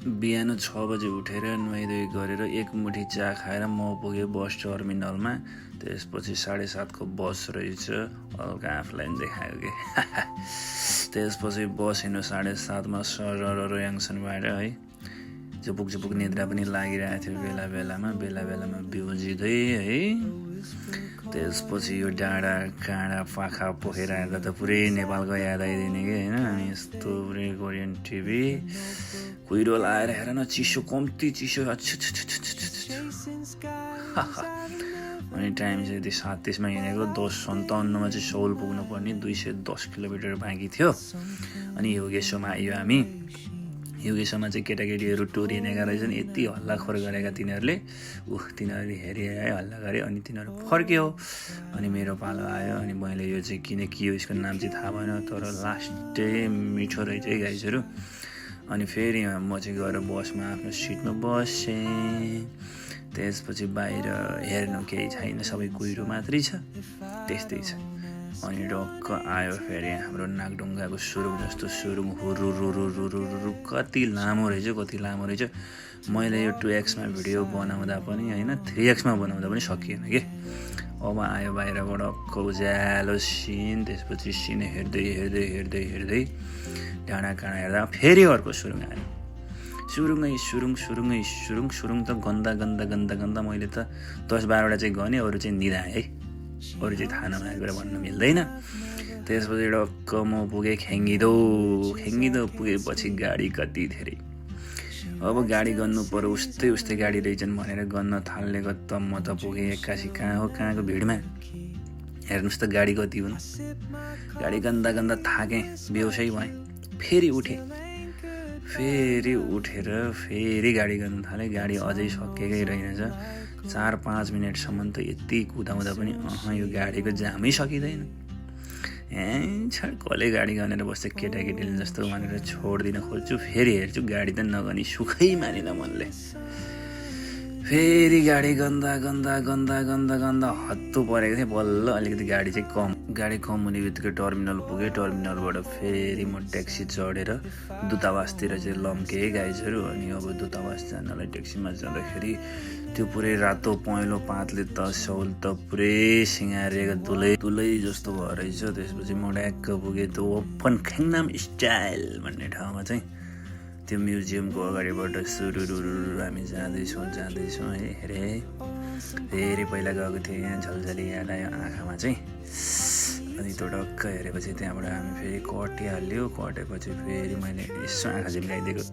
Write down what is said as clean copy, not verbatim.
बिहान 6 बजे उठेर नुहाइधुवाइ गरेर एक मुठी चिया खाएर म पुगेँ बस टर्मिनलमा। त्यसपछि 7:30 को बस रहेछ, हल्का आफूलाई पनि देखायो कि त्यसपछि बस हिँड्यो 7:30 मा सरर याङसनबाट है। झुपुक निद्रा पनि लागिरहेको थियो बेला बेलामा बिउजिँदै है। त्यसपछि यो डाँडा काँडा पाखा पोखेर हेर्दा त पुरै नेपालको याद आइदिने कि होइन। अनि यस्तो पुरै कोरियन टिभी कुहिरो लाएर हेर न, चिसो कम्ती चिसो अनि टाइम चाहिँ यति 37मा हिँडेको, 10:57मा चाहिँ सौल पुग्नु पर्ने, 210 किलोमिटर बाँकी थियो। अनि योगेश्वरमा आयो हामी। योगेश्वरमा चाहिँ केटाकेटीहरू टुर हिँडेका रहेछन्, यति हल्लाखोर गरेका तिनीहरूले तिनीहरूले हेरे हल्ला गरे। अनि तिनीहरू फर्क्यो, अनि मेरो पालो आयो। अनि मैले यो चाहिँ किनकि यसको नाम चाहिँ थाहा भएन, तर लास्टै मिठो रहेछ है गाइजहरू। अनि फेरि म चाहिँ गएर बसमा आफ्नो सिटमा बसेँ। त्यसपछि बाहिर हेर्नु केही छैन, सबै कुहिरो मात्रै छ, त्यस्तै छ। अनि डक्क आयो फेरि हाम्रो नागढुङ्गाको सुरुङ जस्तो सुरुङ, हुरुरुरुरुरुरु कति लामो रहेछ। मैले यो 2x मा भिडियो बनाउँदा पनि होइन, 3x मा बनाउँदा पनि सकिएन कि। अब आयो बाहिरबाट उज्यालो सिन। त्यसपछि सिन हेर्दै डाँडा काँडा हेर्दा फेरि अर्को सुरुङ आयो। सुरुङ त गन्दा। मैले त 10-12वटा चाहिँ गने, अरू चाहिँ निधाएँ है। अरू चाहिँ थाहा नभएको कुरा भन्न मिल्दैन। त्यसपछि डक्क म पुगेँ खेङ्गिदो पुगेपछि गाडी कति धेरै। अब गाडी गन्नु पर्यो, उस्तै गाडी रहेछन् भनेर गन्न थालेको त म त पुगेँ एक्कासी कहाँको भिडमा। हेर्नुहोस् त गाडी कति हुन्। गाडी गन्दा थाकेँ, बेहोसै भएँ। फेरि उठेर फेरि गाडी गर्नु थालेँ। गाडी अझै सकेकै रहेनछ। 4-5 मिनटसम्म त यति कुदाउँदा पनि यो गाडीको जामै सकिँदैन। कसले गाडी गनेर बस्छ केटाकेटीले जस्तो भनेर छोडिदिन खोज्छु। फेरि हेर्छु गाडी त नगनी सुखै मानिन मनले। फेरि गाडी गन्दा हत्तु परेको थिएँ। बल्ल अलिकति गाडी कम हुने बित्तिकै टर्मिनल पुगेँ। टर्मिनलबाट फेरि म ट्याक्सी चढेर दूतावासतिर चाहिँ लम्केँ गाइजहरू। अनि अब दूतावास जानलाई ट्याक्सीमा जाँदाखेरि त्यो पुरै रातो पहेँलो पातले त सौल त पुरै सिँगारिएको दुलै जस्तो भयो रहेछ। त्यसपछि म ड्याक्क पुगेँ त्यो ओपन खेङनाम स्टाइल भन्ने ठाउँमा चाहिँ। त्यो म्युजियमको अगाडिबाट सुरुरुरु हामी जाँदैछौँ है। हेरे फेरि पहिला गएको थिएँ, यहाँ झलझली याद आयो आँखामा चाहिँ। अनि त्यो डक्क हेरेपछि त्यहाँबाट हामी फेरि कटिहाल्यो। कटेपछि फेरि मैले यसो आँखा झिम्काइदिएको